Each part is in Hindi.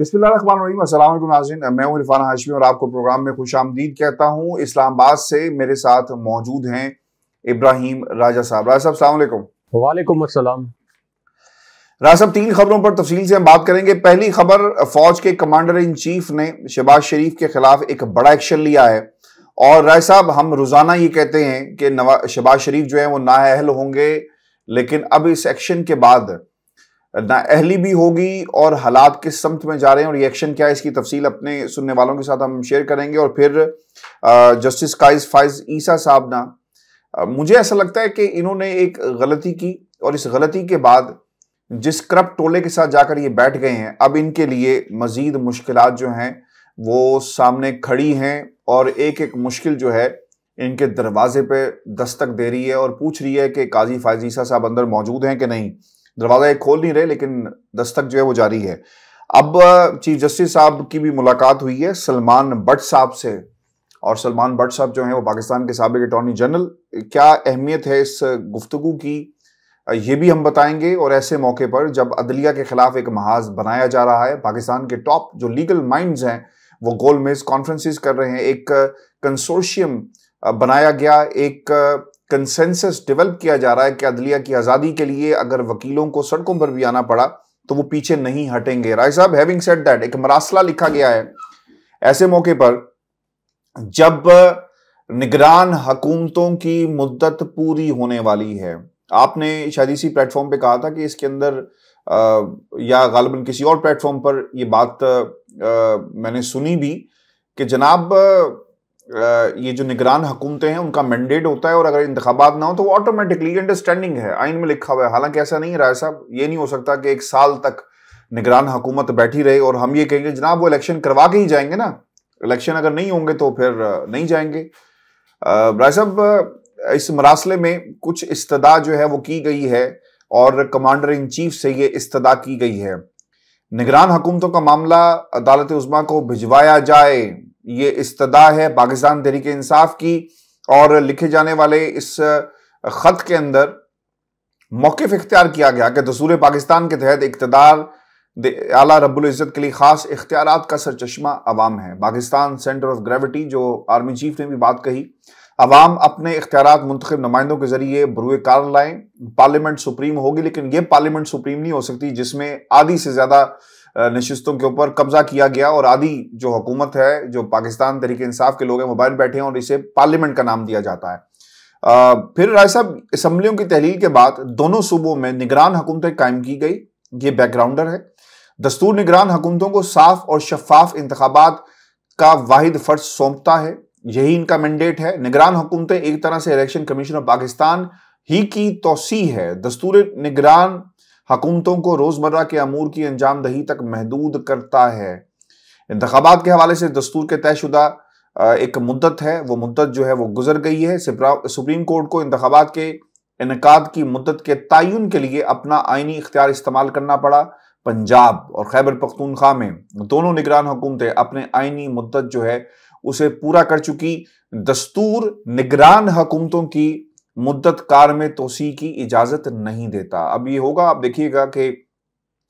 बिस्मिल्लाहिर्रहमानिर्रहीम। अस्सलाम वालेकुम नाज़रीन, मैं हूं इरफान हाशमी और आपको प्रोग्राम में खुशामदीद कहता हूं। इस्लामाबाद से मेरे साथ मौजूद हैं इब्राहिम राजा साहब। राजा साहब अस्सलाम वालेकुम। वालेकुम अस्सलाम। राजा साहब, तीन खबरों पर तफसील से हम बात करेंगे। पहली खबर, फौज के कमांडर इन चीफ ने शहबाज शरीफ के खिलाफ एक बड़ा एक्शन लिया है। और राजा साहब, हम रोजाना ये कहते हैं कि शहबाज शरीफ जो है वो नाअहल होंगे, लेकिन अब इस एक्शन के बाद नाअहली भी होगी और हालात किस समत में जा रहे हैं और रिएक्शन क्या है, इसकी तफसील अपने सुनने वालों के साथ हम शेयर करेंगे। और फिर जस्टिस काइस फाइज ईसा साहब ना, मुझे ऐसा लगता है कि इन्होंने एक गलती की और इस गलती के बाद जिस करप्ट टोले के साथ जाकर ये बैठ गए हैं, अब इनके लिए मजीद मुश्किलात जो हैं वो सामने खड़ी हैं और एक एक मुश्किल जो है इनके दरवाजे पे दस्तक दे रही है और पूछ रही है कि काजी फाइज ईसा साहब अंदर मौजूद हैं कि नहीं। दरवाजा एक खोल नहीं रहे, लेकिन दस्तक जो है वो जारी है। अब चीफ जस्टिस साहब की भी मुलाकात हुई है सलमान बट साहब से, और सलमान बट साहब जो हैं वो पाकिस्तान के साबिक अटॉर्नी जनरल। क्या अहमियत है इस गुफ्तगू की, ये भी हम बताएंगे। और ऐसे मौके पर जब अदलिया के खिलाफ एक महाज बनाया जा रहा है, पाकिस्तान के टॉप जो लीगल माइंड्स हैं वो गोल मेज कॉन्फ्रेंसेस कर रहे हैं, एक कंसोर्शियम बनाया गया, एक कंसेंसस डेवलप किया जा रहा है कि अदलिया की आज़ादी के लिए अगर वकीलों को सड़कों पर भी आना पड़ा तो वो पीछे नहीं हटेंगे। राय साहब, हैविंग सेड दैट, एक मरासला लिखा गया है ऐसे मौके पर जब निगरान हुकूमतों की मुद्दत पूरी होने वाली है। आपने शायद इसी प्लेटफॉर्म पे कहा था कि इसके अंदर या गालिबन किसी और प्लेटफॉर्म पर ये बात मैंने सुनी भी कि जनाब ये जो निगरान हुकूमतें हैं उनका मैंडेट होता है और अगर इंतखाबात ना हो तो वो ऑटोमेटिकली, अंडरस्टैंडिंग है, आइन में लिखा हुआ है। हालांकि ऐसा नहीं है राय साहब, ये नहीं हो सकता कि एक साल तक निगरान हुकूमत बैठी रहे और हम ये कहेंगे जनाब वो इलेक्शन करवा के ही जाएंगे ना, इलेक्शन अगर नहीं होंगे तो फिर नहीं जाएंगे। राय साहब, इस मरासले में कुछ इस्तदा जो है वो की गई है और कमांडर इन चीफ से ये इस्तदा की गई है, निगरान हुकूमतों का मामला अदालत उज़्मा को भिजवाया जाए। ये इस्तदा है पाकिस्तान तहरीक इंसाफ की और लिखे जाने वाले इस खत के अंदर मौक़िफ़ इख्तियार किया गया कि दस्तूर पाकिस्तान के तहत इक़्तिदार आला रब्बुल इज़्ज़त के लिए खास इख्तियारात का सरचश्मा अवाम है। पाकिस्तान सेंटर ऑफ ग्रेविटी, जो आर्मी चीफ ने भी बात कही, अवाम अपने इख्तियारात मुंतखब नुमाइंदों के जरिए बरूए कार लाएं। पार्लियामेंट सुप्रीम होगी, लेकिन यह पार्लियामेंट सुप्रीम नहीं हो सकती जिसमें आधी से ज्यादा नशिस्तों के ऊपर कब्जा किया गया और आधी जो हुकूमत है, जो पाकिस्तान तहरीक इंसाफ के लोग हैं, मोबाइल बैठे हैं और इसे पार्लियामेंट का नाम दिया जाता है। फिर राय साहब, असम्बलियों की तहलील के बाद दोनों सूबों में निगरान हुकूमतें कायम की गई। ये बैकग्राउंडर है। दस्तूर निगरान हुकूमतों को साफ और शफाफ इंतखाबात का वाहिद फर्ज सौंपता है, यही इनका मैंडेट है। निगरान हुकूमतें एक तरह से इलेक्शन कमीशन ऑफ पाकिस्तान ही की तौसी है। दस्तूर निगरान हुकूमतों को रोजमर्रा के अमूर की अंजाम दही तक महदूद करता है। इंतखाबात के हवाले से दस्तूर के तयशुदा एक मुद्दत है, वो मुद्दत जो है वो गुजर गई है। सुप्रीम कोर्ट को इंतखाबात के इनकाद की मुद्दत के तयन के लिए अपना आईनी इख्तियार इस्तेमाल करना पड़ा। पंजाब और खैबर पख्तूनख्वा में दोनों निगरान हुकूमतें अपने आईनी मुद्दत जो है उसे पूरा कर चुकी। दस्तूर निगरान हुकूमतों की मुद्दत कार में तोसी की इजाजत नहीं देता। अब ये होगा, आप देखिएगा कि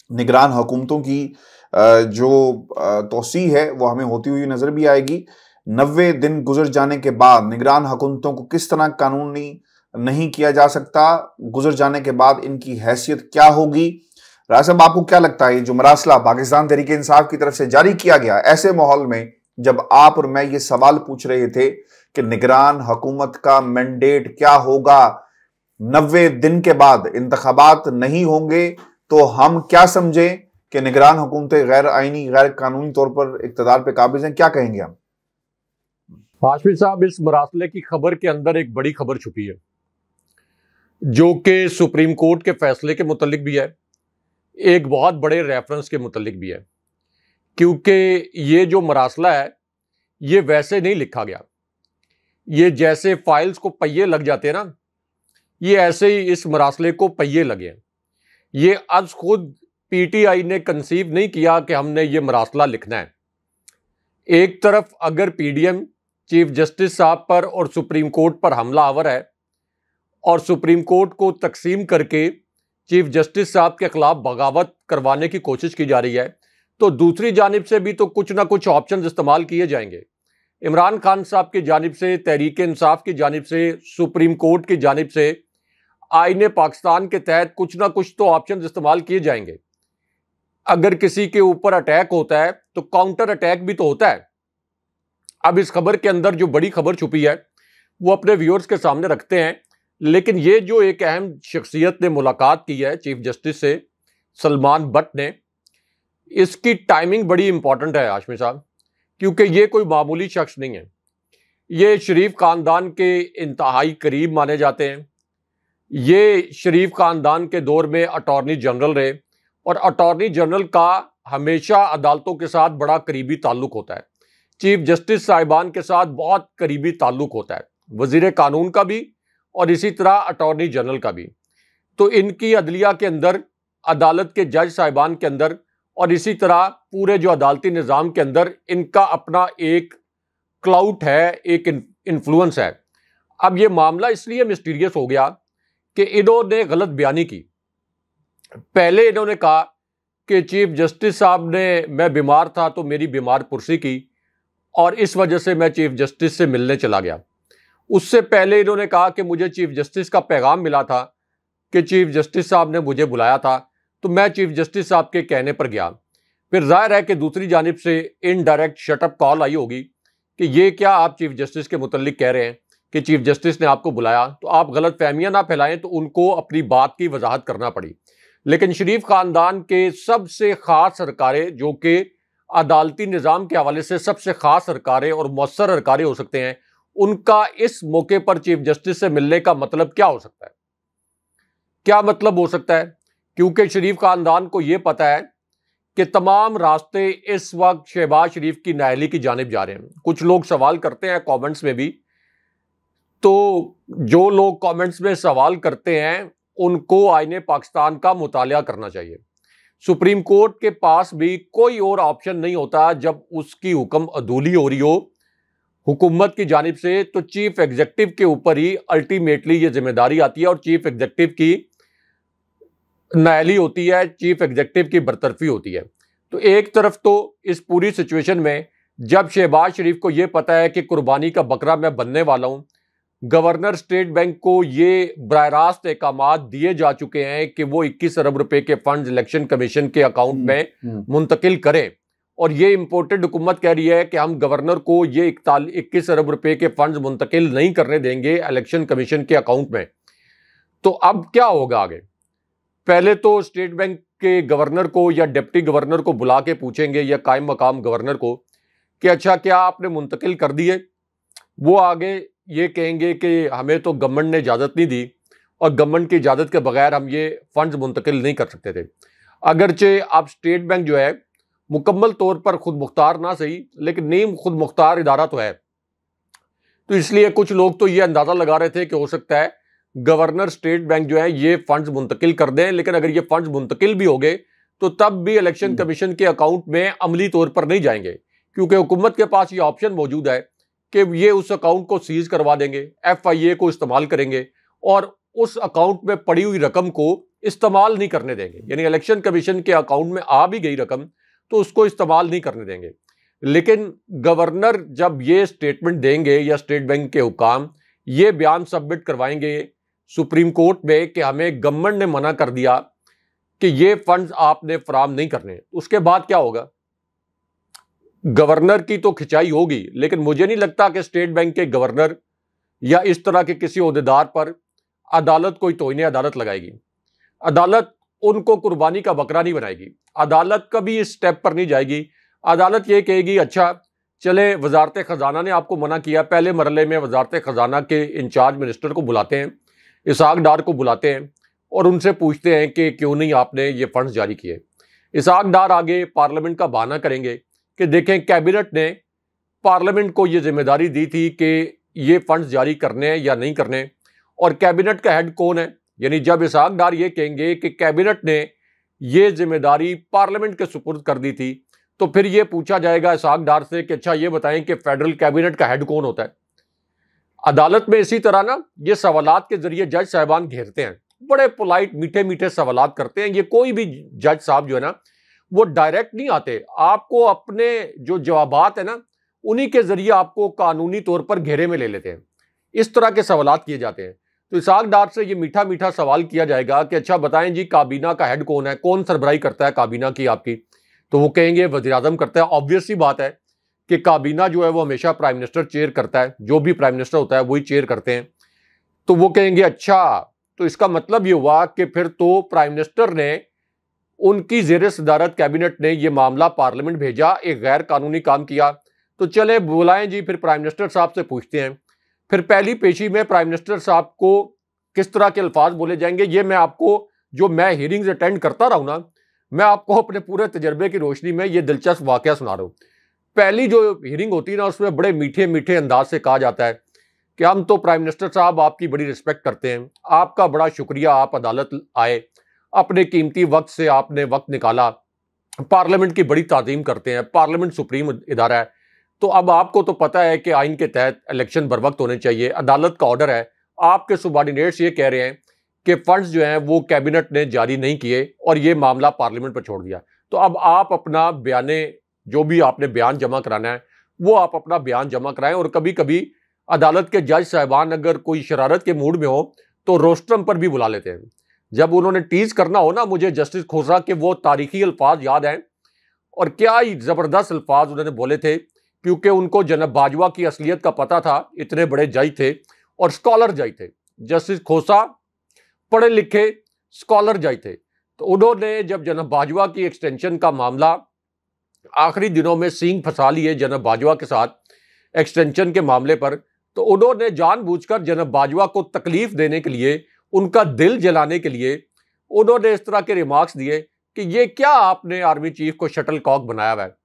निगरान हुकूमतों की जो तोसी है वो हमें होती हुई नजर भी आएगी। 90 दिन गुजर जाने के बाद निगरान हुकूमतों को किस तरह कानूनी नहीं किया जा सकता, गुजर जाने के बाद इनकी हैसियत क्या होगी। राय साहब, आपको क्या लगता है जो मरासला पाकिस्तान तहरीक इंसाफ की तरफ से जारी किया गया, ऐसे माहौल में जब आप और मैं ये सवाल पूछ रहे थे कि निगरान हुकूमत का मैंडेट क्या होगा, 90 दिन के बाद इंतखाबात नहीं होंगे, तो हम क्या समझें कि निगरान हुकूमतें गैर आईनी गैर कानूनी तौर पर इक़्तिदार पे काबिज हैं? क्या कहेंगे हम? हाशमी साहब, इस मरासले की खबर के अंदर एक बड़ी खबर छुपी है जो कि सुप्रीम कोर्ट के फैसले के मुतल्लिक भी है, एक बहुत बड़े रेफरेंस के मुतल्लिक भी है। क्योंकि ये जो मरासला है ये वैसे नहीं लिखा गया, ये जैसे फाइल्स को पहिए लग जाते हैं ना, ये ऐसे ही इस मरासले को पहिए लगे। ये आज खुद पीटीआई ने कंसीव नहीं किया कि हमने ये मरासला लिखना है। एक तरफ अगर पीडीएम चीफ जस्टिस साहब पर और सुप्रीम कोर्ट पर हमला आवर है और सुप्रीम कोर्ट को तकसीम करके चीफ जस्टिस साहब के खिलाफ बगावत करवाने की कोशिश की जा रही है, तो दूसरी जानिब से भी तो कुछ ना कुछ ऑप्शन इस्तेमाल किए जाएंगे। इमरान खान साहब की जानिब से, तहरीक इंसाफ की जानिब से, सुप्रीम कोर्ट की जानिब से आईने पाकिस्तान के तहत कुछ ना कुछ तो ऑप्शन इस्तेमाल किए जाएंगे। अगर किसी के ऊपर अटैक होता है तो काउंटर अटैक भी तो होता है। अब इस खबर के अंदर जो बड़ी खबर छुपी है वो अपने व्यूअर्स के सामने रखते हैं, लेकिन ये जो एक अहम शख्सियत ने मुलाकात की है चीफ जस्टिस से, सलमान बट ने, इसकी टाइमिंग बड़ी इंपॉर्टेंट है हाशमी साहब, क्योंकि ये कोई मामूली शख्स नहीं है। ये शरीफ खानदान के इंतहाई करीब माने जाते हैं। ये शरीफ खानदान के दौर में अटॉर्नी जनरल रहे और अटॉर्नी जनरल का हमेशा अदालतों के साथ बड़ा करीबी ताल्लुक होता है। चीफ जस्टिस साहिबान के साथ बहुत करीबी ताल्लुक होता है, वजीर कानून का भी और इसी तरह अटॉर्नी जनरल का भी। तो इनकी अदलिया के अंदर, अदालत के जज साहिबान के अंदर और इसी तरह पूरे जो अदालती निज़ाम के अंदर इनका अपना एक क्लाउट है, एक इन्फ्लुएंस है। अब ये मामला इसलिए मिस्टीरियस हो गया कि इन्होंने गलत बयानी की। पहले इन्होंने कहा कि चीफ जस्टिस साहब ने, मैं बीमार था तो मेरी बीमार पुरसी की और इस वजह से मैं चीफ जस्टिस से मिलने चला गया। उससे पहले इन्होंने कहा कि मुझे चीफ जस्टिस का पैगाम मिला था कि चीफ जस्टिस साहब ने मुझे बुलाया था तो मैं चीफ जस्टिस साहब के कहने पर गया। फिर जाहिर है कि दूसरी जानिब से इनडायरेक्ट शटअप कॉल आई होगी कि ये क्या आप चीफ जस्टिस के मुतल्लिक कह रहे हैं कि चीफ जस्टिस ने आपको बुलाया, तो आप गलत फहमियां ना फैलाएं। तो उनको अपनी बात की वजाहत करना पड़ी। लेकिन शरीफ खानदान के सबसे खास सरकारे, जो कि अदालती निज़ाम के हवाले से सबसे खास सरकारे और मौसर सरकारे हो सकते हैं, उनका इस मौके पर चीफ जस्टिस से मिलने का मतलब क्या हो सकता है? क्या मतलब हो सकता है? क्योंकि शरीफ खानदान को यह पता है कि तमाम रास्ते इस वक्त शहबाज शरीफ की नाअहली की जानिब जा रहे हैं। कुछ लोग सवाल करते हैं कमेंट्स में भी, तो जो लोग कमेंट्स में सवाल करते हैं उनको आईने पाकिस्तान का मुतालिया करना चाहिए। सुप्रीम कोर्ट के पास भी कोई और ऑप्शन नहीं होता जब उसकी हुक्म अदूली हो रही हो हुकूमत की जानिब से, तो चीफ एग्जीक्यूटिव के ऊपर ही अल्टीमेटली ये जिम्मेदारी आती है और चीफ एग्जीक्यूटिव की नाअहली होती है, चीफ एग्जीक्यूटिव की बरतरफी होती है। तो एक तरफ तो इस पूरी सिचुएशन में जब शहबाज शरीफ को यह पता है कि कुर्बानी का बकरा मैं बनने वाला हूं, गवर्नर स्टेट बैंक को ये बराह रास्त अहकामात दिए जा चुके हैं कि वो 21 अरब रुपए के फंड इलेक्शन कमीशन के अकाउंट में मुंतकिल करें, और ये इंपोर्टेड हुकूमत कह रही है कि हम गवर्नर को ये 21 अरब रुपए के फंड मुंतकिल नहीं करने देंगे इलेक्शन कमीशन के अकाउंट में। तो अब क्या होगा आगे? पहले तो स्टेट बैंक के गवर्नर को या डिप्टी गवर्नर को बुला के पूछेंगे या कायम मकाम गवर्नर को कि अच्छा क्या आपने मुंतकिल कर दिए? वो आगे ये कहेंगे कि हमें तो गवर्नमेंट ने इजाज़त नहीं दी और गवर्नमेंट की इजाज़त के बगैर हम ये फंड्स मुंतकिल नहीं कर सकते थे। अगरचे अब स्टेट बैंक जो है मुकम्मल तौर पर खुद मुख्तार ना सही, लेकिन नीम खुद मुख्तार इदारा तो है। तो इसलिए कुछ लोग तो ये अंदाज़ा लगा रहे थे कि हो सकता है गवर्नर स्टेट बैंक जो है ये फंड्स मुंतकिल कर दें, लेकिन अगर ये फंड्स मुंतकिल भी हो गए तो तब भी इलेक्शन कमीशन के अकाउंट में अमली तौर पर नहीं जाएंगे, क्योंकि हुकूमत के पास ये ऑप्शन मौजूद है कि ये उस अकाउंट को सीज करवा देंगे, FIA को इस्तेमाल करेंगे और उस अकाउंट में पड़ी हुई रकम को इस्तेमाल नहीं करने देंगे। यानी इलेक्शन कमीशन के अकाउंट में आ भी गई रकम तो उसको इस्तेमाल नहीं करने देंगे। लेकिन गवर्नर जब ये स्टेटमेंट देंगे या स्टेट बैंक के हुकाम ये बयान सबमिट करवाएंगे सुप्रीम कोर्ट में कि हमें गवर्नमेंट ने मना कर दिया कि ये फंड्स आपने फराम नहीं करने, उसके बाद क्या होगा? गवर्नर की तो खिंचाई होगी, लेकिन मुझे नहीं लगता कि स्टेट बैंक के गवर्नर या इस तरह के किसी ओहदेदार पर अदालत कोई तौहीन अदालत लगाएगी। अदालत उनको कुर्बानी का बकरा नहीं बनाएगी। अदालत कभी इस स्टेप पर नहीं जाएगी। अदालत ये कहेगी अच्छा चले वजारत खजाना ने आपको मना किया, पहले मरले में वजारत खजाना के इंचार्ज मिनिस्टर को बुलाते हैं, इसहाक डार को बुलाते हैं और उनसे पूछते हैं कि क्यों नहीं आपने ये फंड्स जारी किए। इसहाक डार आगे पार्लियामेंट का बहाना करेंगे कि देखें कैबिनेट ने पार्लियामेंट को ये जिम्मेदारी दी थी कि ये फंड्स जारी करने हैं या नहीं करने, और कैबिनेट का हेड कौन है? यानी जब इसहाक डार ये कहेंगे कि कैबिनेट ने ये जिम्मेदारी पार्लियामेंट के सुपुर्द कर दी थी, तो फिर ये पूछा जाएगा इसहाक डार से कि अच्छा ये बताएं कि फेडरल कैबिनेट का हेड कौन होता है? अदालत में इसी तरह ना ये सवालात के जरिए जज साहबान घेरते हैं, बड़े पोलाइट मीठे मीठे सवालात करते हैं। ये कोई भी जज साहब जो है ना वो डायरेक्ट नहीं आते, आपको अपने जो जवाबात है ना उन्हीं के जरिए आपको कानूनी तौर पर घेरे में ले लेते हैं। इस तरह के सवालात किए जाते हैं। तो इसहाक डार से ये मीठा मीठा सवाल किया जाएगा कि अच्छा बताएं जी, काबीना का हेड कौन है, कौन सरबराही करता है काबीना की आपकी? तो वो कहेंगे वज़ीर आज़म करता है। ऑब्वियस सी बात है कि काबीना जो है वो हमेशा प्राइम मिनिस्टर चेयर करता है, जो भी प्राइम मिनिस्टर होता है वही चेयर करते हैं। तो वो कहेंगे अच्छा, तो इसका मतलब ये हुआ कि फिर तो प्राइम मिनिस्टर ने उनकी ज़ेर सदारत कैबिनेट ने ये मामला पार्लियामेंट भेजा, एक गैर कानूनी काम किया। तो चले बुलाएं जी, फिर प्राइम मिनिस्टर साहब से पूछते हैं। फिर पहली पेशी में प्राइम मिनिस्टर साहब को किस तरह के अल्फाज बोले जाएंगे, ये मैं आपको, जो मैं हियरिंग्स अटेंड करता रहा हूं ना, मैं आपको अपने पूरे तजर्बे की रोशनी में ये दिलचस्प वाकया सुना रहा हूं। पहली जो हियरिंग होती है ना, उसमें बड़े मीठे मीठे अंदाज से कहा जाता है कि हम तो प्राइम मिनिस्टर साहब आपकी बड़ी रिस्पेक्ट करते हैं, आपका बड़ा शुक्रिया, आप अदालत आए, अपने कीमती वक्त से आपने वक्त निकाला, पार्लियामेंट की बड़ी ताज़ीम करते हैं, पार्लियामेंट सुप्रीम इदारा है, तो अब आपको तो पता है कि आइन के तहत इलेक्शन बर वक्त होने चाहिए, अदालत का ऑर्डर है, आपके सुबार्डिनेट्स ये कह रहे हैं कि फंड्स जो हैं वो कैबिनेट ने जारी नहीं किए और ये मामला पार्लियामेंट पर छोड़ दिया। तो अब आप अपना बयाने, जो भी आपने बयान जमा कराना है वो आप अपना बयान जमा कराएं। और कभी कभी अदालत के जज साहिबान अगर कोई शरारत के मूड में हो तो रोस्ट्रम पर भी बुला लेते हैं। जब उन्होंने टीज करना हो ना, मुझे जस्टिस खोसरा के वो तारीखी अल्फाज याद हैं, और क्या ही ज़बरदस्त अल्फाज उन्होंने बोले थे, क्योंकि उनको जनाब बाजवा की असलियत का पता था, इतने बड़े जज थे और स्कॉलर जज थे। जस्टिस खोसा पढ़े लिखे स्कॉलर जज थे। तो उन्होंने जब जनाब बाजवा की एक्सटेंशन का मामला आखिरी दिनों में सींग फंसा लिए जनाब बाजवा के साथ एक्सटेंशन के मामले पर, तो उन्होंने जानबूझकर जनाब बाजवा को तकलीफ देने के लिए, उनका दिल जलाने के लिए उन्होंने इस तरह के रिमार्क्स दिए कि ये क्या आपने आर्मी चीफ को शटल कॉक बनाया हुआ है,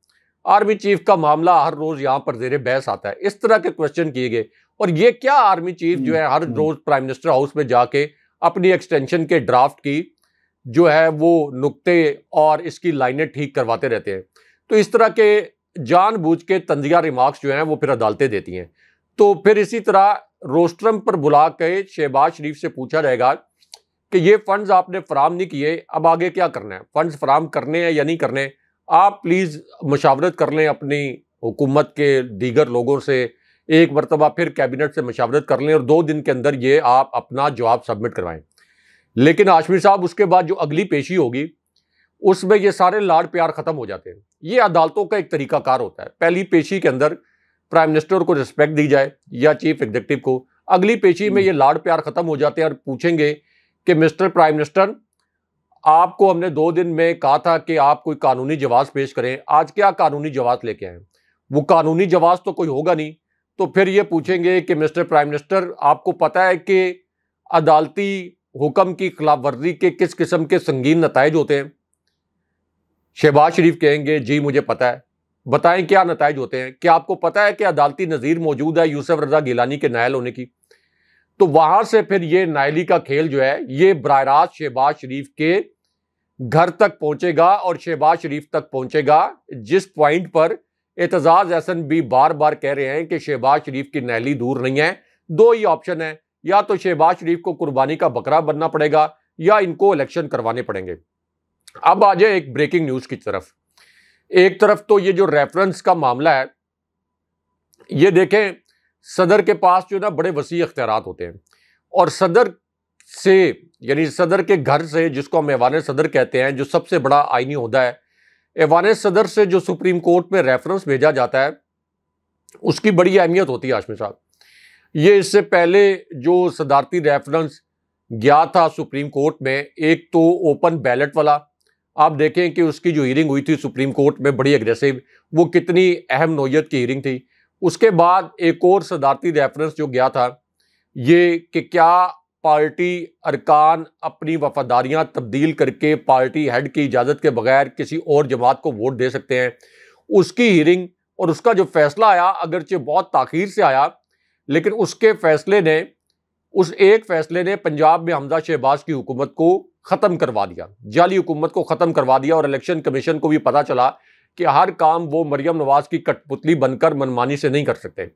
आर्मी चीफ का मामला हर रोज यहां पर जेरे बहस आता है। इस तरह के क्वेश्चन किए गए। और ये क्या आर्मी चीफ जो है हर रोज प्राइम मिनिस्टर हाउस में जाके अपनी एक्सटेंशन के ड्राफ्ट की जो है वो नुक्ते और इसकी लाइनें ठीक करवाते रहते हैं। तो इस तरह के जानबूझ के तंजिया रिमार्क्स जो हैं वो फिर अदालतें देती हैं। तो फिर इसी तरह रोस्ट्रम पर बुला के शहबाज शरीफ से पूछा जाएगा कि ये फंड्स आपने फराम नहीं किए, अब आगे क्या करना है, फंड्स फराम करने हैं या नहीं करने, आप प्लीज़ मशावरत कर लें अपनी हुकूमत के दीगर लोगों से, एक मरतबा फिर कैबिनेट से मशावरत कर लें और 2 दिन के अंदर ये आप अपना जवाब सबमिट करवाएं। लेकिन हाशमी साहब उसके बाद जो अगली पेशी होगी उसमें ये सारे लाड़ प्यार ख़त्म हो जाते हैं। ये अदालतों का एक तरीकाकार होता है। पहली पेशी के अंदर प्राइम मिनिस्टर को रिस्पेक्ट दी जाए या चीफ एग्जीक्यूटिव को, अगली पेशी में ये लाड़ प्यार ख़त्म हो जाते हैं और पूछेंगे कि मिस्टर प्राइम मिनिस्टर, आपको हमने 2 दिन में कहा था कि आप कोई कानूनी जवाब पेश करें, आज क्या कानूनी जवाब लेके आए? वो कानूनी जवाब तो कोई होगा नहीं। तो फिर ये पूछेंगे कि मिस्टर प्राइम मिनिस्टर, आपको पता है कि अदालती हुक्म की खिलाफ वर्जी के किस किस्म के संगीन नताइज होते हैं? शहबाज शरीफ कहेंगे जी मुझे पता है। बताएं क्या नताइज होते हैं? क्या आपको पता है कि अदालती नज़ीर मौजूद है यूसुफ रजा गिलानी के नायल होने की? तो वहां से फिर ये नायली का खेल जो है ये बराह रास्त शहबाज शरीफ के घर तक पहुंचेगा और शहबाज शरीफ तक पहुंचेगा जिस पॉइंट पर एतजाज एहसन भी बार बार कह रहे हैं कि शहबाज शरीफ की नायली दूर नहीं है। 2 ही ऑप्शन है, या तो शहबाज शरीफ को कुर्बानी का बकरा बनना पड़ेगा या इनको इलेक्शन करवाने पड़ेंगे। अब आ जाए एक ब्रेकिंग न्यूज की तरफ। एक तरफ तो ये जो रेफरेंस का मामला है, ये देखें सदर के पास जो ना बड़े वसी इख्तियारात होते हैं और सदर से यानी सदर के घर से, जिसको हम ऐवान सदर कहते हैं, जो सबसे बड़ा आईनी ओहदा है, ऐवान सदर से जो सुप्रीम कोर्ट में रेफरेंस भेजा जाता है उसकी बड़ी अहमियत होती है हाशमी साहब। ये इससे पहले जो सदारती रेफरेंस गया था सुप्रीम कोर्ट में, एक तो ओपन बैलेट वाला, आप देखें कि उसकी जो हियरिंग हुई थी सुप्रीम कोर्ट में बड़ी एग्रेसिव, वो कितनी अहम नौयत की हियरिंग थी। उसके बाद एक और सदारती रेफरेंस जो गया था ये कि क्या पार्टी अरकान अपनी वफादारियां तब्दील करके पार्टी हेड की इजाज़त के बगैर किसी और जमात को वोट दे सकते हैं, उसकी हियरिंग और उसका जो फैसला आया, अगरचे बहुत ताख़ीर से आया, लेकिन उसके फैसले ने, उस एक फैसले ने पंजाब में हमजा शहबाज की हुकूमत को ख़त्म करवा दिया, जाली हुकूमत को ख़त्म करवा दिया। और इलेक्शन कमीशन को भी पता चला कि हर काम वो मरियम नवाज की कठपुतली बनकर मनमानी से नहीं कर सकते।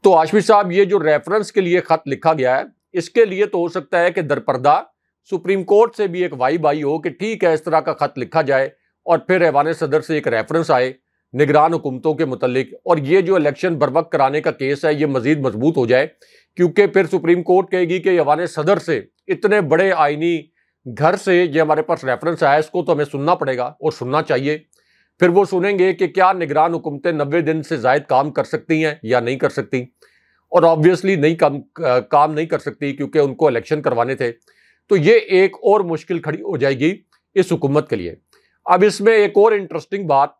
तो हाशमी साहब, ये जो रेफरेंस के लिए ख़त लिखा गया है, इसके लिए तो हो सकता है कि दरपर्दा सुप्रीम कोर्ट से भी एक वाइब आई हो कि ठीक है इस तरह का ख़त लिखा जाए और फिर ऐवान सदर से एक रेफरेंस आए निगरान हुकूमतों के मुतल्लिक, और ये जो इलेक्शन बर वक्त कराने का केस है ये मजीद मजबूत हो जाए, क्योंकि फिर सुप्रीम कोर्ट कहेगी कि ऐवान सदर से इतने बड़े आईनी घर से ये हमारे पास रेफरेंस आया, इसको तो हमें सुनना पड़ेगा और सुनना चाहिए। फिर वो सुनेंगे कि क्या निगरान हुकूमतें 90 दिन से ज़ायद काम कर सकती हैं या नहीं कर सकती, और ऑब्वियसली नहीं काम नहीं कर सकती क्योंकि उनको इलेक्शन करवाने थे। तो ये एक और मुश्किल खड़ी हो जाएगी इस हुकूमत के लिए। अब इसमें एक और इंटरेस्टिंग बात,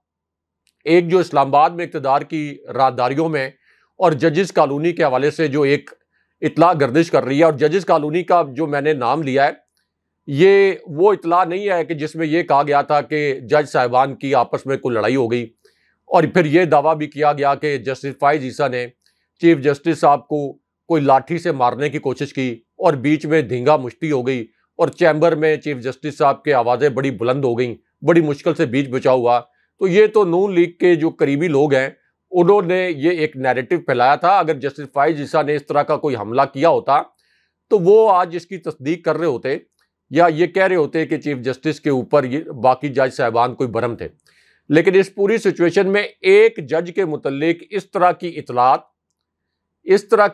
एक जो इस्लामाबाद में इक़्तिदार की राहदारियों में और जजिस कॉलोनी के हवाले से जो एक इतला गर्दिश कर रही है, और जजिस कॉलोनी का जो मैंने नाम लिया है ये वो इतला नहीं है कि जिसमें यह कहा गया था कि जज साहिबान की आपस में कोई लड़ाई हो गई, और फिर यह दावा भी किया गया कि जस्टिस फाइज ईसा ने चीफ जस्टिस साहब को कोई लाठी से मारने की कोशिश की और बीच में धींगा मुश्ती हो गई और चैम्बर में चीफ जस्टिस साहब की आवाज़ें बड़ी बुलंद हो गई, बड़ी मुश्किल से बीच बचाव हुआ। तो ये तो नून लीग के जो करीबी लोग हैं उन्होंने ये एक नैरेटिव फैलाया था। अगर जस्टिस फाइज ईसा ने इस तरह का कोई हमला किया होता तो वो आज इसकी तस्दीक कर रहे होते या ये कह रहे होते कि चीफ जस्टिस के ऊपर ये बाकी जज साहिबान कोई भरम थे। लेकिन इस पूरी सिचुएशन में एक जज के मुतल्लिक इस तरह की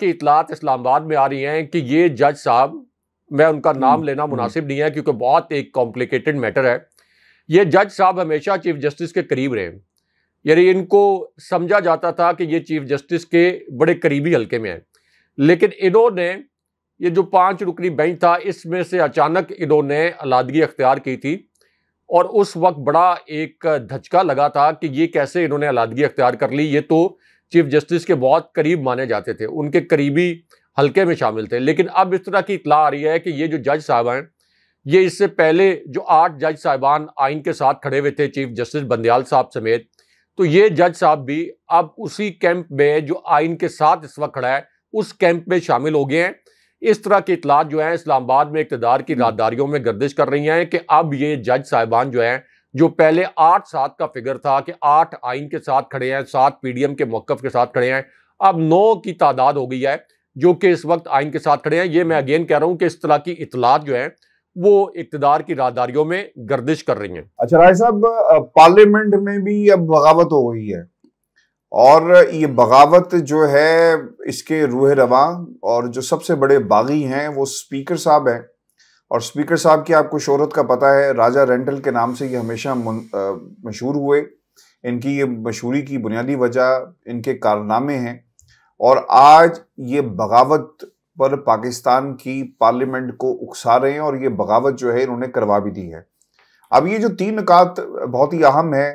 इतलात इस्लामाबाद में आ रही हैं कि ये जज साहब, मैं उनका नाम लेना मुनासिब नहीं है क्योंकि बहुत एक कॉम्प्लिकेटेड मैटर है, ये जज साहब हमेशा चीफ जस्टिस के करीब रहे, यानी इनको समझा जाता था कि ये चीफ जस्टिस के बड़े करीबी हल्के में है। लेकिन इन्होंने ये जो 5 रुकनी बेंच था इसमें से अचानक इन्होंने अलादगी अख्तियार की थी, और उस वक्त बड़ा एक धचका लगा था कि ये कैसे इन्होंने अलादगी अख्तियार कर ली। ये तो चीफ जस्टिस के बहुत करीब माने जाते थे, उनके करीबी हल्के में शामिल थे। लेकिन अब इस तरह की इतला आ रही है कि ये जो जज साहब हैं, ये इससे पहले जो 8 जज साहिबान आइन के साथ खड़े हुए थे चीफ जस्टिस बंदयाल साहब समेत, तो ये जज साहब भी अब उसी कैंप में जो आइन के साथ इस वक्त खड़ा है उस कैंप में शामिल हो गए हैं। इस तरह की इतलात जो है इस्लामाबाद में इक़्तिदार की राहदारियों में गर्दिश कर रही हैं कि अब ये जज साहिबान जो हैं, जो पहले 8-7 का फिगर था कि 8 आइन के साथ खड़े हैं, 7 पीडीएम के मौक़िफ़ के साथ खड़े हैं, अब 9 की तादाद हो गई है जो कि इस वक्त आइन के साथ खड़े हैं। ये मैं अगेन कह रहा हूं कि इस तरह की इतलात जो है वो इक़्तिदार की राहदारियों में गर्दिश कर रही हैं। अच्छा राय साहब, पार्लियामेंट में भी अब बगावत हो गई है, और ये बगावत जो है इसके रूह रवां और जो सबसे बड़े बागी हैं वो स्पीकर साहब हैं। और स्पीकर साहब की आपको शोहरत का पता है, राजा रेंटल के नाम से ये हमेशा मशहूर हुए। इनकी ये मशहूरी की बुनियादी वजह इनके कारनामे हैं, और आज ये बगावत पर पाकिस्तान की पार्लियामेंट को उकसा रहे हैं, और ये बगावत जो है इन्होंने करवा भी दी है। अब ये जो 3 नुकात बहुत ही अहम है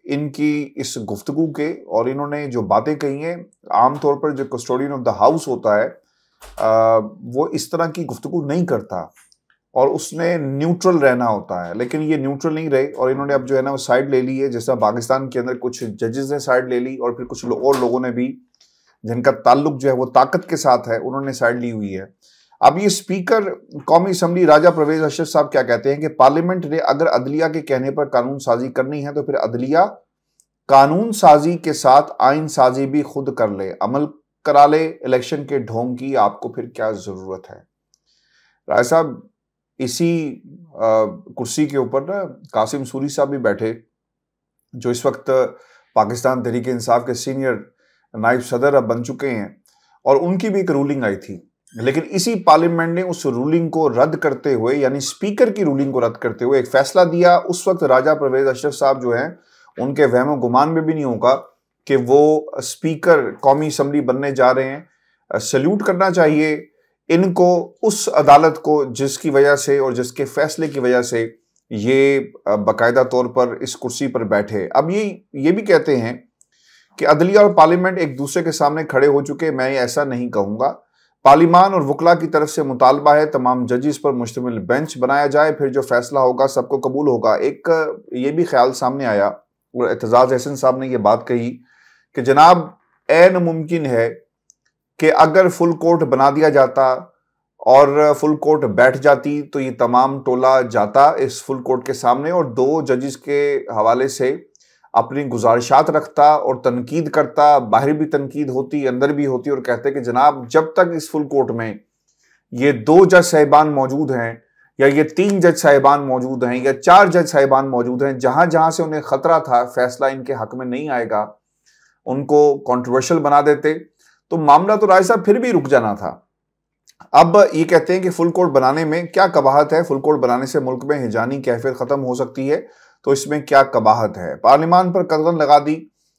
इनकी इस गुफ्तगू के, और इन्होंने जो बातें कही हैं, आमतौर पर जो कस्टोडियन ऑफ द हाउस होता है वो इस तरह की गुफ्तगू नहीं करता और उसने न्यूट्रल रहना होता है, लेकिन ये न्यूट्रल नहीं रहे और इन्होंने अब जो है ना वो साइड ले ली है। जैसा पाकिस्तान के अंदर कुछ जजेस ने साइड ले ली और फिर कुछ और लोगों ने भी जिनका ताल्लुक जो है वो ताकत के साथ है उन्होंने साइड ली हुई है। अब ये स्पीकर कौमी असम्बली राजा परवेज अशरफ साहब क्या कहते हैं कि पार्लियामेंट ने अगर अदलिया के कहने पर कानून साजी करनी है तो फिर अदलिया कानून साजी के साथ आइन साजी भी खुद कर ले, अमल करा ले, इलेक्शन के ढोंग की आपको फिर क्या जरूरत है। राय साहब, इसी कुर्सी के ऊपर ना कासिम सूरी साहब भी बैठे जो इस वक्त पाकिस्तान तहरीक इंसाफ के सीनियर नायब सदर अब बन चुके हैं, और उनकी भी एक रूलिंग आई थी, लेकिन इसी पार्लियामेंट ने उस रूलिंग को रद्द करते हुए, यानी स्पीकर की रूलिंग को रद्द करते हुए एक फैसला दिया। उस वक्त राजा परवेज अशरफ साहब जो हैं उनके वहम गुमान में भी नहीं होगा कि वो स्पीकर कौमी असम्बली बनने जा रहे हैं। सल्यूट करना चाहिए इनको, उस अदालत को जिसकी वजह से और जिसके फैसले की वजह से ये बाकायदा तौर पर इस कुर्सी पर बैठे। अब ये भी कहते हैं कि अदलिया और पार्लियामेंट एक दूसरे के सामने खड़े हो चुके। मैं ऐसा नहीं कहूँगा, पार्लिमान और वकला की तरफ से मुतालबा है तमाम जजेस पर मुश्तमिल बेंच बनाया जाए, फिर जो फैसला होगा सबको कबूल होगा। एक ये भी ख्याल सामने आया और एतजाज अहसन साहब ने ये बात कही कि जनाब ऐन मुमकिन है कि अगर फुल कोर्ट बना दिया जाता और फुल कोर्ट बैठ जाती तो ये तमाम टोला जाता इस फुल कोर्ट के सामने और 2 जजेस के हवाले से अपनी गुजारिशात रखता और तनकीद करता, बाहर भी तनकीद होती, अंदर भी होती, और कहते कि जनाब जब तक इस फुल कोर्ट में ये 2 जज साहिबान मौजूद हैं या ये 3 जज साहिबान मौजूद हैं या 4 जज साहिबान मौजूद हैं, जहां जहां से उन्हें खतरा था फैसला इनके हक में नहीं आएगा, उनको कंट्रोवर्शियल बना देते, तो मामला तो राय साहब फिर भी रुक जाना था। अब ये कहते हैं कि फुल कोर्ट बनाने में क्या कबाहत है, फुल कोर्ट बनाने से मुल्क में हिजानी कैफियत खत्म हो सकती है, तो इसमें क्या कबाहत है। पार्लियामान पर कदगन लगा दी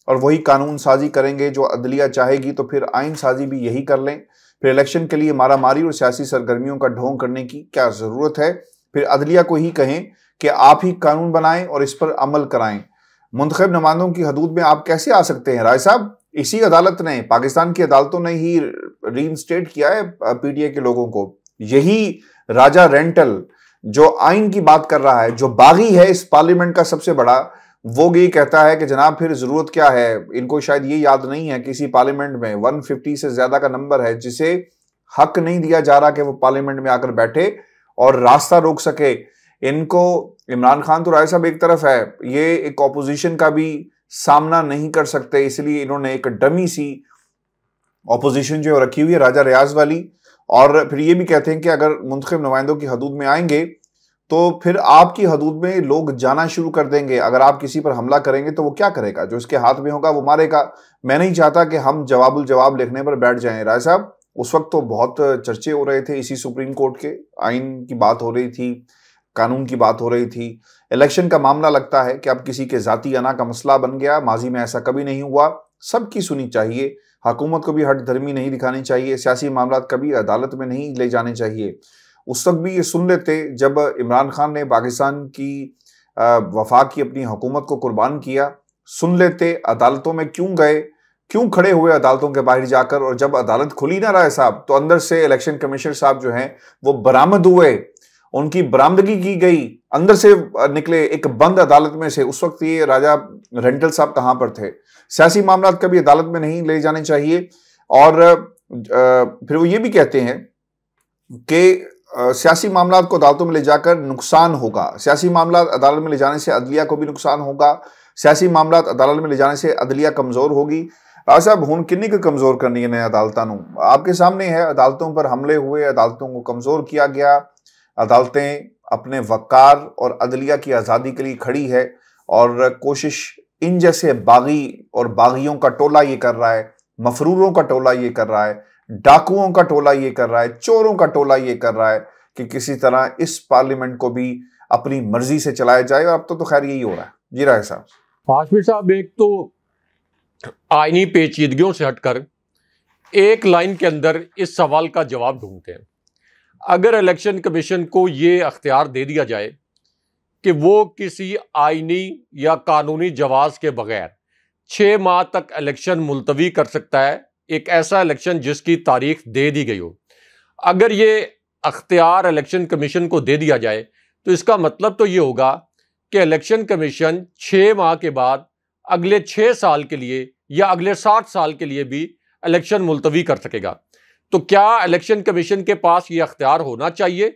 और वही कानून साजी करेंगे जो अदलिया चाहेगी, तो फिर आइन साजी भी यही कर लें। फिर इलेक्शन के लिए मारामारी और सियासी सरगर्मियों का ढोंग करने की क्या जरूरत है। फिर अदलिया को ही कहें कि आप ही कानून बनाएं और इस पर अमल कराएं। मुंतखब नुमाइंदों की हदूद में आप कैसे आ सकते हैं राय साहब? इसी अदालत ने, पाकिस्तान की अदालतों ने ही रीइंस्टेट किया है पीटीआई के लोगों को। यही राजा रेंटल जो आइन की बात कर रहा है, जो बागी है इस पार्लियामेंट का सबसे बड़ा, वो ये कहता है कि जनाब फिर जरूरत क्या है। इनको शायद ये याद नहीं है किसी पार्लियामेंट में 150 से ज्यादा का नंबर है जिसे हक नहीं दिया जा रहा कि वो पार्लियामेंट में आकर बैठे और रास्ता रोक सके। इनको इमरान खान तो राय साहब एक तरफ है, ये एक ऑपोजिशन का भी सामना नहीं कर सकते, इसलिए इन्होंने एक डमी सी ऑपोजिशन जो रखी हुई है राजा रियाज वाली। और फिर ये भी कहते हैं कि अगर मुंतखब नुमाइंदों की हदूद में आएंगे तो फिर आपकी हदूद में लोग जाना शुरू कर देंगे। अगर आप किसी पर हमला करेंगे तो वो क्या करेगा? जो इसके हाथ में होगा वो मारेगा। मैं नहीं चाहता कि हम जवाबुल जवाब लिखने पर बैठ जाएं। राय साहब, उस वक्त तो बहुत चर्चे हो रहे थे इसी सुप्रीम कोर्ट के, आइन की बात हो रही थी, कानून की बात हो रही थी। इलेक्शन का मामला लगता है कि अब किसी के जाती अना का मसला बन गया। माजी में ऐसा कभी नहीं हुआ। सबकी सुनी चाहिए, हुकूमत को भी हट धर्मी नहीं दिखानी चाहिए, सियासी मामला कभी अदालत में नहीं ले जाने चाहिए। उस वक्त भी ये सुन लेते जब इमरान खान ने पाकिस्तान की वफाक की अपनी हुकूमत को कुर्बान किया। सुन लेते, अदालतों में क्यों गए, क्यों खड़े हुए अदालतों के बाहर जाकर, और जब अदालत खुली ना राय साहब तो अंदर से इलेक्शन कमिश्नर साहब जो हैं वो बरामद हुए, उनकी बरामदगी की गई, अंदर से निकले एक बंद अदालत में से। उस वक्त ये राजा रेंटल साहब कहां पर थे? सियासी मामला कभी अदालत में नहीं ले जाने चाहिए। और फिर वो ये भी कहते हैं कि सियासी मामला को अदालतों में ले जाकर नुकसान होगा। सियासी मामला अदालत में ले जाने से अदलिया को भी नुकसान होगा। सियासी मामला अदालत में ले जाने से अदलिया कमजोर होगी। राज साहब, हुण किन्नी को कमजोर करनी है अदालतों नूं? आपके सामने है, अदालतों पर हमले हुए, अदालतों को कमजोर किया गया। अदालतें अपने वकार और अदलिया की आज़ादी के लिए खड़ी है और कोशिश इन जैसे बागी और बागियों का टोला ये कर रहा है, मफरूरों का टोला ये कर रहा है, डाकुओं का टोला ये कर रहा है, चोरों का टोला ये कर रहा है कि किसी तरह इस पार्लियामेंट को भी अपनी मर्जी से चलाया जाए। और अब तो खैर यही हो रहा है। जी राय साहब। हाशमी साहब, एक तो आईनी पेचीदगियों से हटकर एक लाइन के अंदर इस सवाल का जवाब ढूंढते हैं। अगर इलेक्शन कमीशन को ये अख्तियार दे दिया जाए कि वो किसी आईनी या कानूनी जवाब के बगैर 6 माह तक इलेक्शन मुलतवी कर सकता है, एक ऐसा इलेक्शन जिसकी तारीख दे दी गई हो, अगर ये अख्तियार इलेक्शन कमीशन को दे दिया जाए तो इसका मतलब तो ये होगा कि इलेक्शन कमीशन 6 माह के बाद अगले 6 साल के लिए या अगले 60 साल के लिए भी इलेक्शन मुलतवी कर सकेगा। तो क्या इलेक्शन कमीशन के पास ये अख्तियार होना चाहिए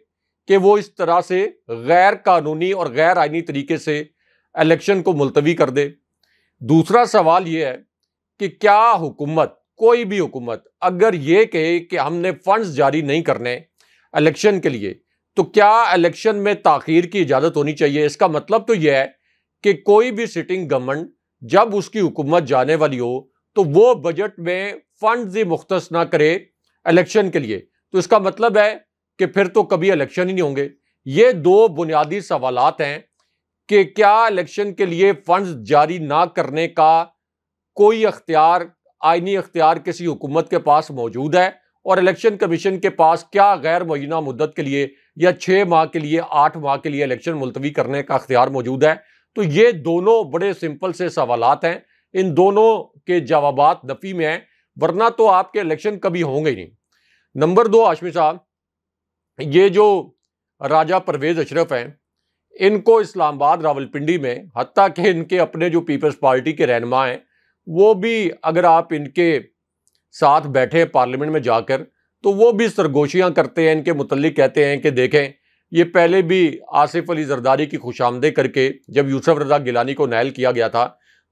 कि वो इस तरह से गैर कानूनी और गैर आईनी तरीके से इलेक्शन को मुलतवी कर दे? दूसरा सवाल ये है कि क्या हुकूमत, कोई भी हुकूमत, अगर ये कहे कि हमने फंड्स जारी नहीं करने इलेक्शन के लिए, तो क्या इलेक्शन में ताखीर की इजाज़त होनी चाहिए? इसका मतलब तो यह है कि कोई भी सिटिंग गवर्नमेंट जब उसकी हुकूमत जाने वाली हो तो वो बजट में फंड्स ही मुख्तस ना करे इलेक्शन के लिए, तो इसका मतलब है कि फिर तो कभी इलेक्शन ही नहीं होंगे। ये 2 बुनियादी सवालात हैं कि क्या इलेक्शन के लिए फंड्स जारी ना करने का कोई अख्तियार, आईनी अख्तियार किसी हुकूमत के पास मौजूद है, और इलेक्शन कमीशन के पास क्या गैर मुअय्यना मुद्दत के लिए या 6 माह के लिए, 8 माह के लिए इलेक्शन मुलतवी करने का अख्तियार मौजूद है? तो ये दोनों बड़े सिंपल से सवालात हैं, इन दोनों के जवाबात नफी में हैं, वरना तो आपके इलेक्शन कभी होंगे ही नहीं। नंबर 2, हाशमी साहब, ये जो राजा परवेज अशरफ हैं, इनको इस्लामाबाद, रावलपिंडी में, हत्ता कि इनके अपने जो पीपल्स पार्टी के रहनुमा हैं वो भी, अगर आप इनके साथ बैठे पार्लियामेंट में जाकर, तो वो भी सरगोशियां करते हैं, इनके मुतल्लिक कहते हैं कि देखें, ये पहले भी आसिफ अली जरदारी की खुशामदे करके जब यूसुफ रजा गिलानी को नायल किया गया था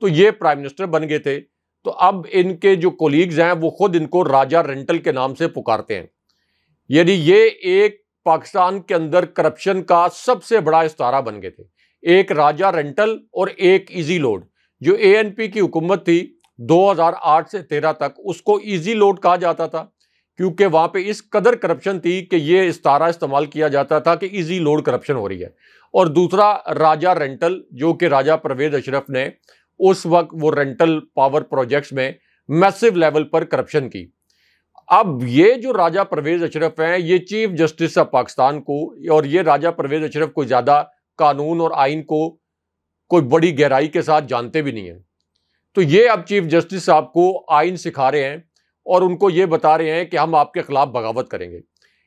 तो ये प्राइम मिनिस्टर बन गए थे। तो अब इनके जो कोलीग्स हैं वो खुद इनको राजा रेंटल के नाम से पुकारते हैं। यदि ये एक पाकिस्तान के अंदर करप्शन का सबसे बड़ा इस्तारा बन गए थे। एक राजा रेंटल और एक इजी लोड। जो एएनपी की हुकूमत थी 2008 से 13 तक, उसको इजी लोड कहा जाता था क्योंकि वहां पे इस कदर करप्शन थी कि ये इस्तारा इस्तेमाल किया जाता था कि इजी लोड करप्शन हो रही है। और दूसरा राजा रेंटल, जो कि राजा परवेज अशरफ ने उस वक्त वो रेंटल पावर प्रोजेक्ट्स में मैसिव लेवल पर करप्शन की। अब ये जो राजा परवेज अशरफ हैं, ये चीफ जस्टिस ऑफ पाकिस्तान को, और ये राजा परवेज अशरफ कोई ज्यादा कानून और आइन को कोई बड़ी गहराई के साथ जानते भी नहीं है। तो ये अब चीफ जस्टिस साहब को आइन सिखा रहे हैं और उनको ये बता रहे हैं कि हम आपके खिलाफ बगावत करेंगे।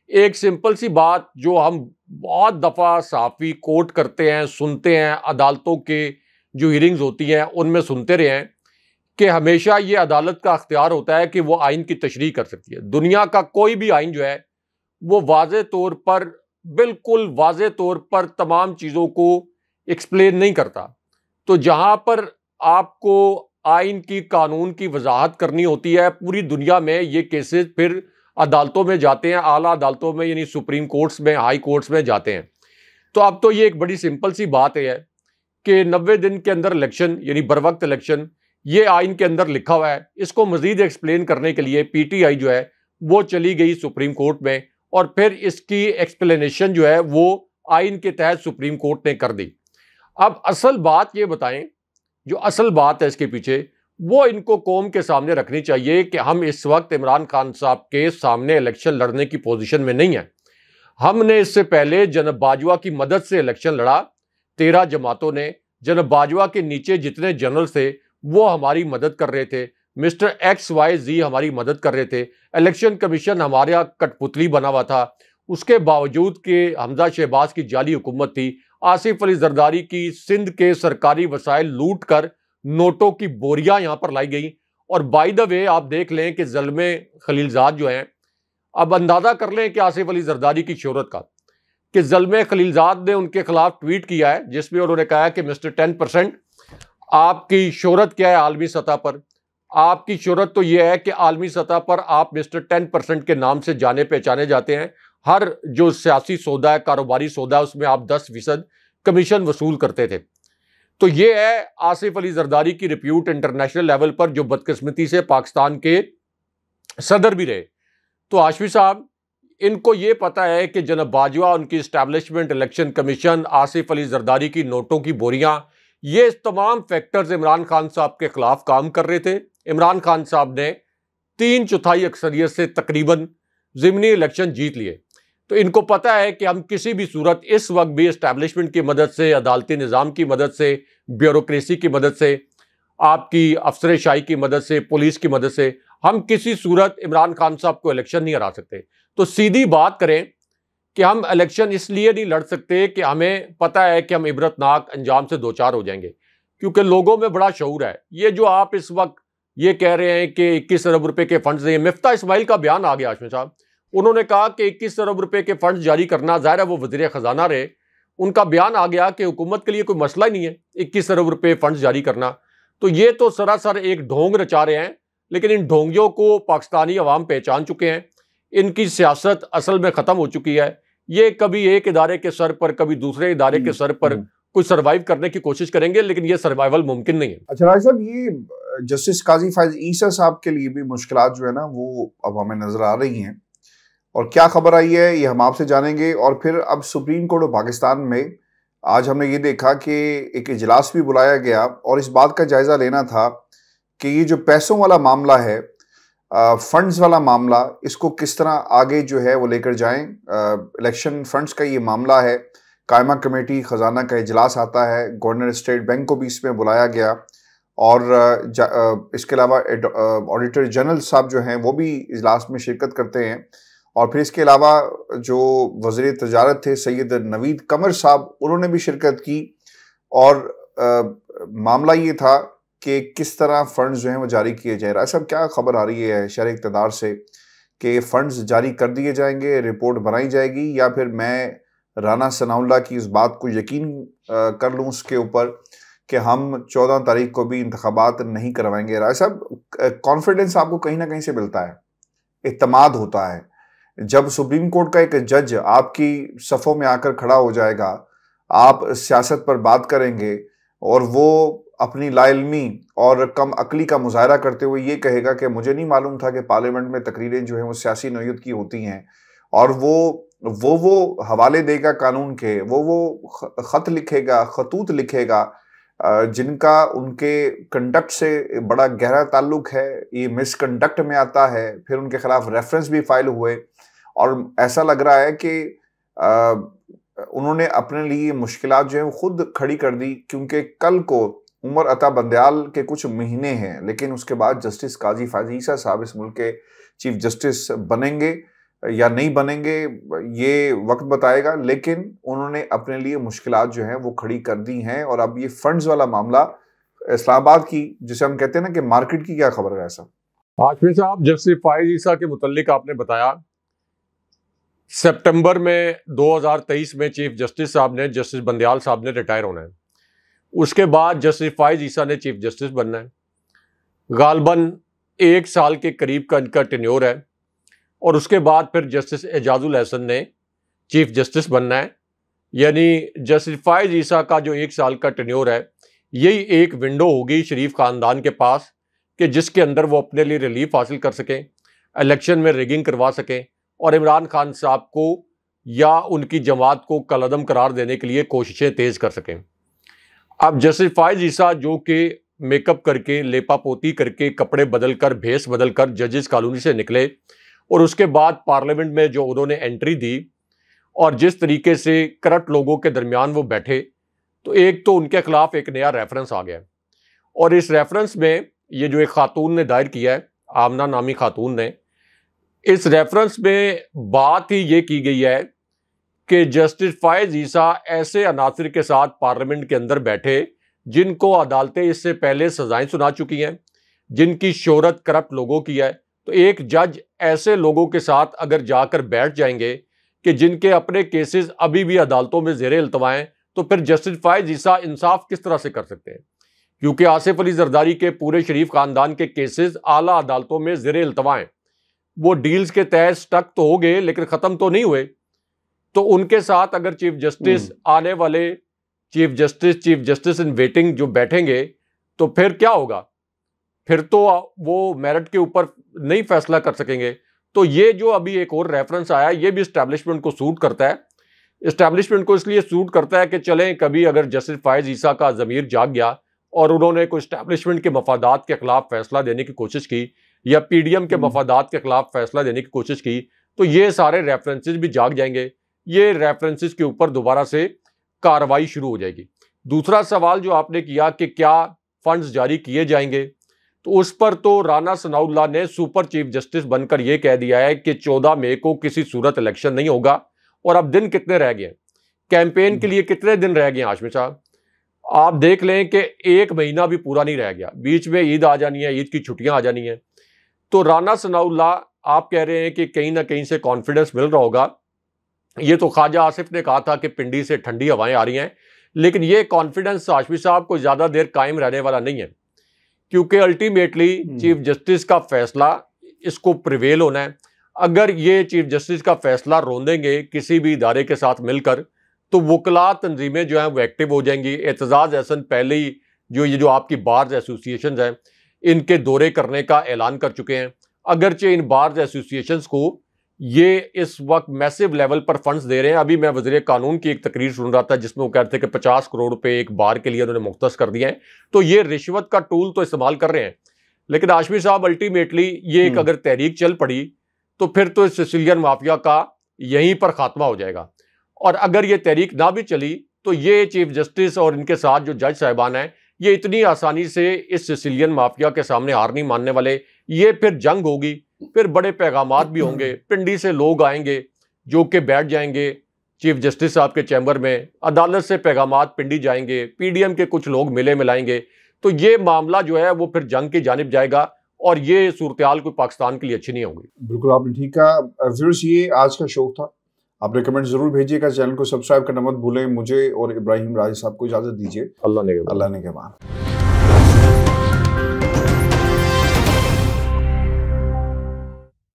एक सिंपल सी बात जो हम बहुत दफा सहाफी कोर्ट करते हैं, सुनते हैं, अदालतों के जो हियरिंग्स होती हैं उनमें सुनते रहे हैं कि हमेशा ये अदालत का अख्तियार होता है कि वो आइन की तशरीह कर सकती है। दुनिया का कोई भी आइन जो है वो वाज़े तौर पर, बिल्कुल वाज़े तौर पर तमाम चीज़ों को एक्सप्लेन नहीं करता। तो जहाँ पर आपको आइन की, कानून की वजाहत करनी होती है, पूरी दुनिया में ये केसेस फिर अदालतों में जाते हैं, आला अदालतों में यानी सुप्रीम कोर्ट्स में, हाई कोर्ट्स में जाते हैं। तो अब तो ये एक बड़ी सिंपल सी बात है कि 90 दिन के अंदर इलेक्शन यानी बर वक्त इलेक्शन, ये आइन के अंदर लिखा हुआ है। इसको मजीद एक्सप्लेन करने के लिए पीटीआई जो है वो चली गई सुप्रीम कोर्ट में और फिर इसकी एक्सप्लेनेशन जो है वो आइन के तहत सुप्रीम कोर्ट ने कर दी। अब असल बात ये बताएं, जो असल बात है इसके पीछे, वो इनको कौम के सामने रखनी चाहिए कि हम इस वक्त इमरान खान साहब के सामने इलेक्शन लड़ने की पोजीशन में नहीं है। हमने इससे पहले जनब बाजवा की मदद से इलेक्शन लड़ा। 13 जमातों ने, जनब बाजवा के नीचे जितने जनरल थे वो हमारी मदद कर रहे थे, मिस्टर XYZ हमारी मदद कर रहे थे, इलेक्शन कमीशन हमारा कठपुतली बना हुआ था। उसके बावजूद कि हमजा शहबाज की जाली हुकूमत थी, आसिफ अली जरदारी की सिंध के सरकारी वसाइल लूट कर नोटों की बोरियां यहां पर लाई गई। और बाय द वे आप देख लें कि ज़ल्मे खलीलजाद जो हैं, अब अंदाजा कर लें कि आसिफ अली जरदारी की शोहरत का, कि ज़ल्मे खलीलजाद ने उनके खिलाफ ट्वीट किया है जिसमें उन्होंने कहा है कि मिस्टर 10%, आपकी शोहरत क्या है आलमी सतह पर? आपकी शोहरत तो यह है कि आलमी सतह पर आप मिस्टर 10% के नाम से जाने पहचाने जाते हैं। हर जो सियासी सौदा है, कारोबारी सौदा है, उसमें आप 10% कमीशन वसूल करते थे। तो ये है आसिफ अली जरदारी की रिप्यूट इंटरनेशनल लेवल पर, जो बदकिस्मती से पाकिस्तान के सदर भी रहे। तो हाशमी साहब, इनको ये पता है कि जनब बाजवा, उनकी establishment, election commission, Asif Ali Zardari की नोटों की बोरियां, ये तमाम फैक्टर्स इमरान खान साहब के खिलाफ काम कर रहे थे। इमरान खान साहब ने 3/4 अक्सरियत से तकरीबन ज़िमनी इलेक्शन जीत लिए। तो इनको पता है कि हम किसी भी सूरत इस वक्त भी इस्टेब्लिशमेंट की मदद से, अदालती निज़ाम की मदद से, ब्यूरोक्रेसी की मदद से, आपकी अफसरशाही की मदद से, पुलिस की मदद से, हम किसी सूरत इमरान खान साहब को इलेक्शन नहीं हरा सकते। तो सीधी बात करें कि हम इलेक्शन इसलिए नहीं लड़ सकते कि हमें पता है कि हम इबरतनाक अंजाम से दो चार हो जाएंगे, क्योंकि लोगों में बड़ा शऊर है। ये जो आप इस वक्त ये कह रहे हैं कि 21 अरब रुपए के फंड्स हैं, मिफ्ता इस्माइल का बयान आ गया हाशमी साहब, उन्होंने कहा कि 21 अरब रुपए के फंड्स जारी करना, ज़ाहिर है वो वज़ीर खजाना रहे, उनका बयान आ गया कि हुकूमत के लिए कोई मसला ही नहीं है 21 अरब रुपए फंड्स जारी करना। तो ये तो सरासर एक ढोंग रचा रहे हैं, लेकिन इन ढोंगियों को पाकिस्तानी अवाम पहचान चुके हैं। इनकी सियासत असल में ख़त्म हो चुकी है। ये कभी एक इदारे के सर पर, कभी दूसरे इदारे के सर पर कुछ सर्वाइव करने की कोशिश करेंगे, लेकिन ये सर्वाइवल मुमकिन नहीं है। अच्छा राय साहब, ये जस्टिस काजी फायज ईसा साहब के लिए भी मुश्किलात जो है ना वो अब हमें नजर आ रही हैं, और क्या खबर आई है ये हम आपसे जानेंगे। और फिर अब सुप्रीम कोर्ट ऑफ पाकिस्तान में आज हमने ये देखा कि एक इजलास भी बुलाया गया और इस बात का जायजा लेना था कि ये जो पैसों वाला मामला है, फंड्स वाला मामला, इसको किस तरह आगे जो है वो लेकर जाएं। इलेक्शन फंड्स का ये मामला है, कायमा कमेटी खजाना का इजलास आता है, गवर्नर स्टेट बैंक को भी इसमें बुलाया गया, और इसके अलावा ऑडिटर जनरल साहब जो हैं वो भी इजलास में शिरकत करते हैं। और फिर इसके अलावा जो वज़ीर तजारत थे सैयद नवीद कमर साहब, उन्होंने भी शिरकत की। और मामला ये था कि किस तरह फंड्स जो हैं वो जारी किए जाए। राय साहब, क्या खबर आ रही है शहर इक़्तिदार से कि फंड्स जारी कर दिए जाएंगे, रिपोर्ट बनाई जाएगी, या फिर मैं राना सनाउल्लाह की इस बात को यकीन कर लूँ उसके ऊपर कि हम 14 तारीख को भी इंतखाबात नहीं करवाएंगे। राय साहब, कॉन्फिडेंस आपको कहीं ना कहीं से मिलता है, इत्तमाद होता है, जब सुप्रीम कोर्ट का एक जज आपकी सफ़ों में आकर खड़ा हो जाएगा, आप सियासत पर बात करेंगे और वो अपनी लाइल्मी और कम अकली का मुजाहरा करते हुए ये कहेगा कि मुझे नहीं मालूम था कि पार्लियामेंट में तकरीरें जो हैं वो सियासी नौयत की होती हैं, और वो हवाले देगा कानून के, वो ख़त लिखेगा, खतूत लिखेगा जिनका उनके कंडक्ट से बड़ा गहरा ताल्लुक है, ये मिसकंडक्ट में आता है, फिर उनके खिलाफ रेफरेंस भी फाइल हुए, और ऐसा लग रहा है कि उन्होंने अपने लिए मुश्किलात जो है वो खुद खड़ी कर दी, क्योंकि कल को उमर अता बंदयाल के कुछ महीने हैं, लेकिन उसके बाद जस्टिस काजी फायज़ ईसा साहब इस मुल्क के चीफ जस्टिस बनेंगे या नहीं बनेंगे ये वक्त बताएगा, लेकिन उन्होंने अपने लिए मुश्किलात जो हैं वो खड़ी कर दी हैं। और अब ये फंड्स वाला मामला इस्लामाबाद की, जिसे हम कहते हैं ना कि मार्केट की, क्या खबर है ऐसा? हाशमी साहब, जस्टिस फायज़ ईसा के मुतल्लिक आपने बताया सितंबर में 2023 में चीफ जस्टिस साहब ने, जस्टिस बंदयाल साहब ने रिटायर होना है। उसके बाद जस्टिस फायज़ ईसा ने चीफ जस्टिस बनना है। गालबन 1 साल के करीब का इनका टेन्योर है, और उसके बाद फिर जस्टिस एजाजुल एहसन ने चीफ जस्टिस बनना है। यानी जस्टिस फायज़ ईसा का जो 1 साल का टेन्योर है, यही एक विंडो होगी शरीफ खानदान के पास कि जिसके अंदर वो अपने लिए रिलीफ हासिल कर सकें, इलेक्शन में रिगिंग करवा सकें और इमरान खान साहब को या उनकी जमात को कलअदम करार देने के लिए कोशिशें तेज कर सकें। अब जस्टिस फायज़ ईसा जो कि मेकअप करके, लेपापोती करके, कपड़े बदल कर, भेस बदल कर जजेस कॉलोनी से निकले, और उसके बाद पार्लियामेंट में जो उन्होंने एंट्री दी और जिस तरीके से करप्ट लोगों के दरमियान वो बैठे, तो एक तो उनके खिलाफ एक नया रेफरेंस आ गया, और इस रेफरेंस में ये जो एक खातून ने दायर किया है, आमना नामी खातून ने, इस रेफरेंस में बात ही ये की गई है कि जस्टिस फायज़ ईसा ऐसे अनासिर के साथ पार्लियामेंट के अंदर बैठे जिनको अदालतें इससे पहले सजाएं सुना चुकी हैं, जिनकी शोहरत करप्ट लोगों की है। तो एक जज ऐसे लोगों के साथ अगर जाकर बैठ जाएंगे कि जिनके अपने केसेस अभी भी अदालतों में ज़ेरे इल्तवा हैं, तो फिर जस्टिस फायज़ ईसा इंसाफ किस तरह से कर सकते हैं? क्योंकि आसिफ अली जरदारी के पूरे शरीफ खानदान के केसेस आला अदालतों में ज़ेरे इल्तवा हैं। वो डील्स के तहत स्टक तो हो गए लेकिन ख़त्म तो नहीं हुए। तो उनके साथ अगर चीफ जस्टिस, आने वाले चीफ जस्टिस इन वेटिंग जो बैठेंगे, तो फिर क्या होगा? फिर तो वो मेरिट के ऊपर नहीं फैसला कर सकेंगे। तो ये जो अभी एक और रेफरेंस आया, ये भी इस्टेब्लिशमेंट को सूट करता है। इस्टेब्लिशमेंट को इसलिए सूट करता है कि चलें, कभी अगर जस्टिस फायज़ ईसा का ज़मीर जाग गया और उन्होंने कोई इस्टेब्लिशमेंट के मफादात के खिलाफ फैसला देने की कोशिश की या पीडीएम के मफादात के खिलाफ फैसला देने की कोशिश की, तो ये सारे रेफरेंसेस भी जाग जाएंगे। ये रेफरेंसेस के ऊपर दोबारा से कार्रवाई शुरू हो जाएगी। दूसरा सवाल जो आपने किया कि क्या फंड्स जारी किए जाएंगे, तो उस पर तो राना सनाउल्लाह ने सुपर चीफ जस्टिस बनकर यह कह दिया है कि 14 मई को किसी सूरत इलेक्शन नहीं होगा। और अब दिन कितने रह गए, कैंपेन के लिए कितने दिन रह गए हाशमी साहब? आप देख लें कि 1 महीना भी पूरा नहीं रह गया, बीच में ईद आ जानी है, ईद की छुट्टियां आ जानी है। तो राना सनाउल्लाह आप कह रहे हैं कि कहीं ना कहीं से कॉन्फिडेंस मिल रहा होगा। ये तो ख्वाजा आसिफ ने कहा था कि पिंडी से ठंडी हवाएं आ रही हैं, लेकिन ये कॉन्फिडेंस हाशमी साहब को ज़्यादा देर कायम रहने वाला नहीं है, क्योंकि अल्टीमेटली चीफ जस्टिस का फैसला इसको प्रिवेल होना है। अगर ये चीफ जस्टिस का फैसला रोंदेंगे किसी भी इदारे के साथ मिलकर, तो वकला तंजीमें जो हैं वो एक्टिव हो जाएंगी। एतजाज़ एहसन पहले ही ये जो आपकी बार्स एसोसिएशन हैं, इनके दौरे करने का ऐलान कर चुके हैं। अगरचे इन बार्स एसोसिएशंस को ये इस वक्त मैसिव लेवल पर फंड्स दे रहे हैं। अभी मैं वज़ीर कानून की एक तकरीर सुन रहा था जिसमें वो कहते थे कि 50 करोड़ रुपए एक बार के लिए उन्होंने मुख्तस कर दिए हैं। तो ये रिश्वत का टूल तो इस्तेमाल कर रहे हैं, लेकिन हाशमी साहब अल्टीमेटली ये एक अगर तहरीक चल पड़ी तो फिर तो इस सिसिलियन माफिया का यहीं पर खात्मा हो जाएगा। और अगर ये तहरीक ना भी चली तो ये चीफ जस्टिस और इनके साथ जो जज साहिबान हैं, ये इतनी आसानी से इस सिसिलियन माफिया के सामने हार नहीं मानने वाले। ये फिर जंग होगी, फिर बड़े पैगामात भी होंगे, पिंडी से लोग आएंगे जो कि बैठ जाएंगे चीफ जस्टिस साहब के चैम्बर में, अदालत से पैगामात पिंडी जाएंगे, पीडीएम के कुछ लोग मिले मिलाएंगे। तो ये मामला जो है वो फिर जंग की जानिब जाएगा और ये सूरत-ए-हाल कोई पाकिस्तान के लिए अच्छी नहीं होगी। बिल्कुल आपने ठीक कहा। व्यूअर्स, ये आज का शो था। आपने कमेंट जरूर भेजिएगा, चैनल को सब्सक्राइब करना मत भूलें। मुझे और इब्राहिम राजी साहब को इजाजत दीजिए। अल्लाह ने के बाद।